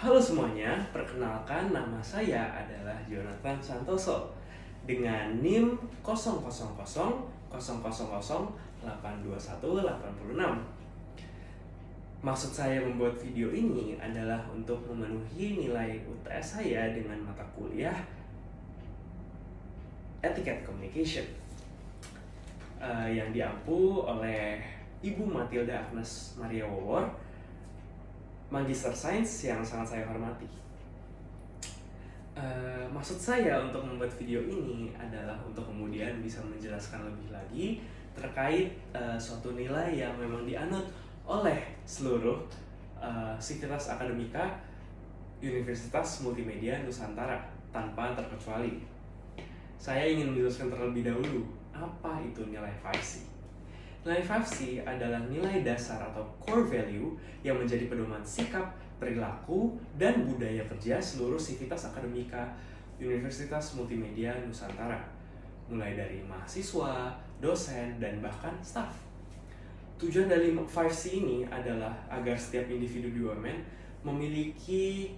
Halo semuanya, perkenalkan nama saya adalah Jonathan Santoso dengan NIM 00000082186. Maksud saya membuat video ini adalah untuk memenuhi nilai UTS saya dengan mata kuliah Etiquette Communication yang diampu oleh Ibu Matilda Agnes Maria Wowor, Magister Sains yang sangat saya hormati. Maksud saya untuk membuat video ini adalah untuk kemudian bisa menjelaskan lebih lagi terkait suatu nilai yang memang dianut oleh seluruh sivitas akademika Universitas Multimedia Nusantara tanpa terkecuali. Saya ingin menjelaskan terlebih dahulu apa itu nilai 5C. Nilai 5C adalah nilai dasar atau core value yang menjadi pedoman sikap, perilaku, dan budaya kerja seluruh sivitas akademika Universitas Multimedia Nusantara, mulai dari mahasiswa, dosen, dan bahkan staf. Tujuan dari 5C ini adalah agar setiap individu BUMN memiliki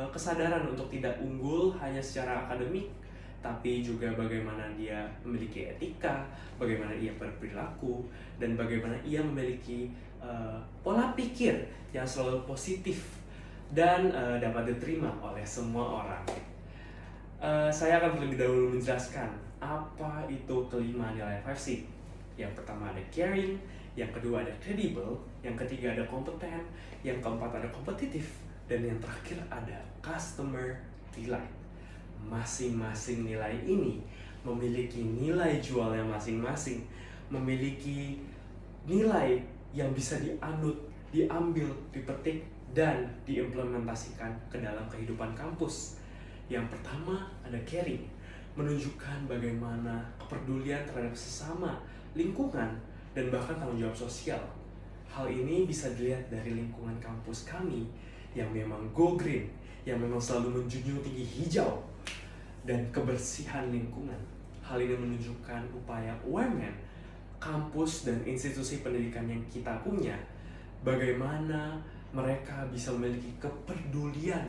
kesadaran untuk tidak unggul hanya secara akademik, tapi juga bagaimana dia memiliki etika, bagaimana ia berperilaku, dan bagaimana ia memiliki pola pikir yang selalu positif dan dapat diterima oleh semua orang. Saya akan terlebih dahulu menjelaskan apa itu kelima nilai 5C. Yang pertama ada caring, yang kedua ada credible, yang ketiga ada kompeten, yang keempat ada kompetitif, dan yang terakhir ada customer delight. Masing-masing nilai ini memiliki nilai jualnya masing-masing, memiliki nilai yang bisa dianut, diambil, dipetik, dan diimplementasikan ke dalam kehidupan kampus. Yang pertama ada caring, menunjukkan bagaimana kepedulian terhadap sesama, lingkungan, dan bahkan tanggung jawab sosial. Hal ini bisa dilihat dari lingkungan kampus kami yang memang go green, yang memang selalu menjunjung tinggi hijau dan kebersihan lingkungan. Hal ini menunjukkan upaya UMN, kampus dan institusi pendidikan yang kita punya, bagaimana mereka bisa memiliki kepedulian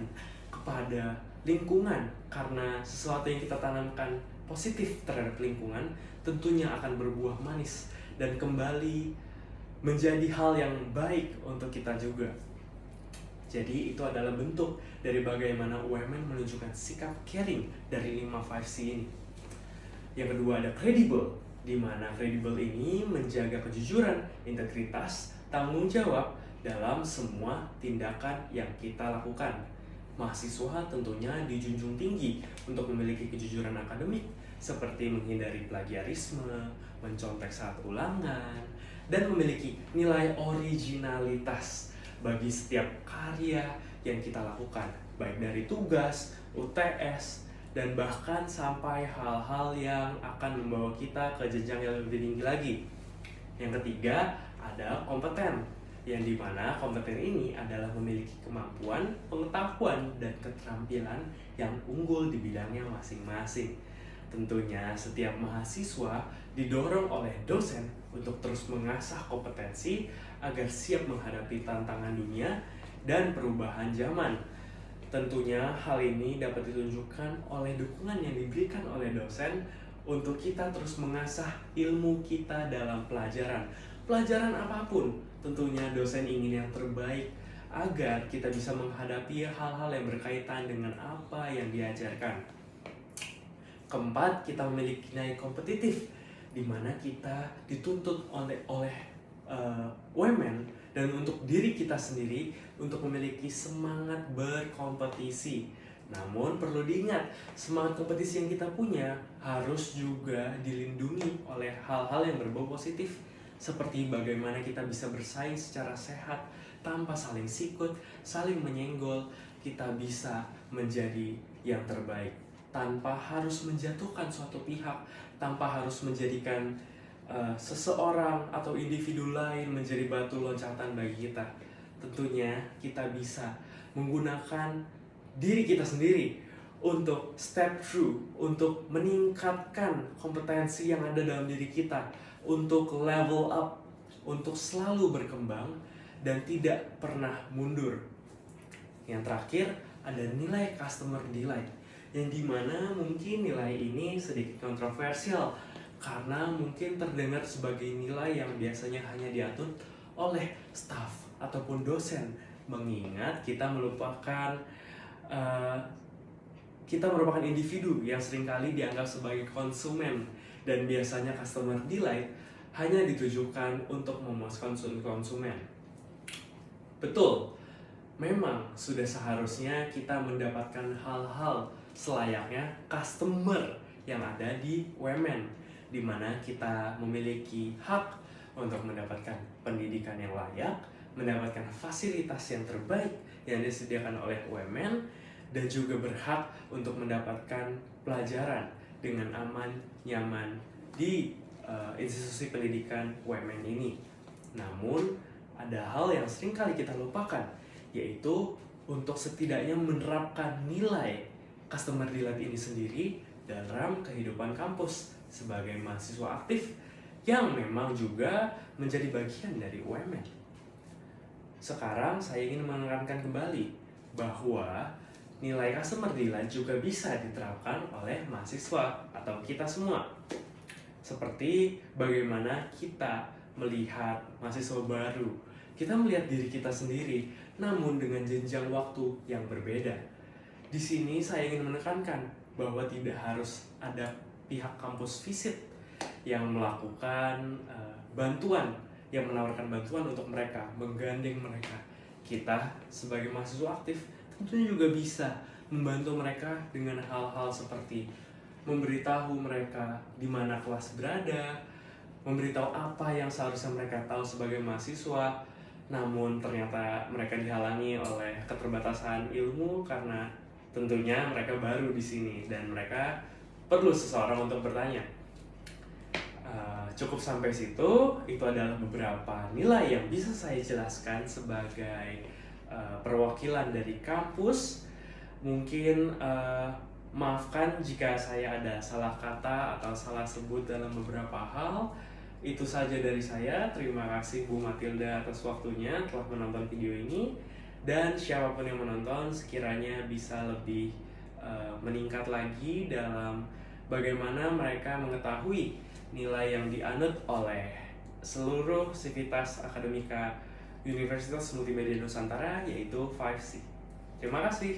kepada lingkungan, karena sesuatu yang kita tanamkan positif terhadap lingkungan tentunya akan berbuah manis dan kembali menjadi hal yang baik untuk kita juga. Jadi itu adalah bentuk dari bagaimana UMN menunjukkan sikap caring dari 5C ini. Yang kedua ada credible, di mana credible ini menjaga kejujuran, integritas, tanggung jawab dalam semua tindakan yang kita lakukan. Mahasiswa tentunya dijunjung tinggi untuk memiliki kejujuran akademik, seperti menghindari plagiarisme, mencontek saat ulangan, dan memiliki nilai originalitas bagi setiap karya yang kita lakukan, baik dari tugas, UTS, dan bahkan sampai hal-hal yang akan membawa kita ke jenjang yang lebih tinggi lagi. Yang ketiga ada kompeten, yang dimana kompeten ini adalah memiliki kemampuan, pengetahuan, dan keterampilan yang unggul di bidangnya masing-masing. Tentunya setiap mahasiswa didorong oleh dosen untuk terus mengasah kompetensi agar siap menghadapi tantangan dunia dan perubahan zaman. Tentunya hal ini dapat ditunjukkan oleh dukungan yang diberikan oleh dosen untuk kita terus mengasah ilmu kita dalam pelajaran. Pelajaran apapun, tentunya dosen ingin yang terbaik agar kita bisa menghadapi hal-hal yang berkaitan dengan apa yang diajarkan. Keempat, kita memiliki nilai kompetitif, di mana kita dituntut oleh UMN dan untuk diri kita sendiri untuk memiliki semangat berkompetisi. Namun perlu diingat, semangat kompetisi yang kita punya harus juga dilindungi oleh hal-hal yang berbau positif, seperti bagaimana kita bisa bersaing secara sehat tanpa saling sikut, saling menyenggol. Kita bisa menjadi yang terbaik tanpa harus menjatuhkan suatu pihak, tanpa harus menjadikan seseorang atau individu lain menjadi batu loncatan bagi kita. Tentunya kita bisa menggunakan diri kita sendiri untuk step through, untuk meningkatkan kompetensi yang ada dalam diri kita, untuk level up, untuk selalu berkembang dan tidak pernah mundur. Yang terakhir ada nilai customer delight, yang dimana mungkin nilai ini sedikit kontroversial karena mungkin terdengar sebagai nilai yang biasanya hanya diatur oleh staff ataupun dosen, mengingat kita merupakan individu yang seringkali dianggap sebagai konsumen, dan biasanya customer delight hanya ditujukan untuk memuaskan konsumen. Betul, memang sudah seharusnya kita mendapatkan hal-hal selayaknya customer yang ada di UMN, di mana kita memiliki hak untuk mendapatkan pendidikan yang layak, mendapatkan fasilitas yang terbaik yang disediakan oleh UMN, dan juga berhak untuk mendapatkan pelajaran dengan aman, nyaman di institusi pendidikan UMN ini. Namun, ada hal yang sering kali kita lupakan, yaitu untuk setidaknya menerapkan nilai customer delight ini sendiri dalam kehidupan kampus sebagai mahasiswa aktif yang memang juga menjadi bagian dari UMN. Sekarang saya ingin menekankan kembali bahwa nilai customer delight juga bisa diterapkan oleh mahasiswa atau kita semua. Seperti bagaimana kita melihat mahasiswa baru, kita melihat diri kita sendiri, namun dengan jenjang waktu yang berbeda. Di sini saya ingin menekankan bahwa tidak harus ada pihak kampus visit yang melakukan bantuan, yang menawarkan bantuan untuk mereka, menggandeng mereka. Kita sebagai mahasiswa aktif tentunya juga bisa membantu mereka dengan hal-hal seperti memberitahu mereka di mana kelas berada, memberitahu apa yang seharusnya mereka tahu sebagai mahasiswa, namun ternyata mereka dihalangi oleh keterbatasan ilmu karena tentunya mereka baru di sini dan mereka perlu seseorang untuk bertanya. Cukup sampai situ. Itu adalah beberapa nilai yang bisa saya jelaskan sebagai perwakilan dari kampus. Mungkin maafkan jika saya ada salah kata atau salah sebut dalam beberapa hal. Itu saja dari saya. Terima kasih Bu Matilda atas waktunya telah menonton video ini. Dan siapapun yang menonton sekiranya bisa lebih meningkat lagi dalam bagaimana mereka mengetahui nilai yang dianut oleh seluruh sivitas akademika Universitas Multimedia Nusantara, yaitu 5C. Terima kasih.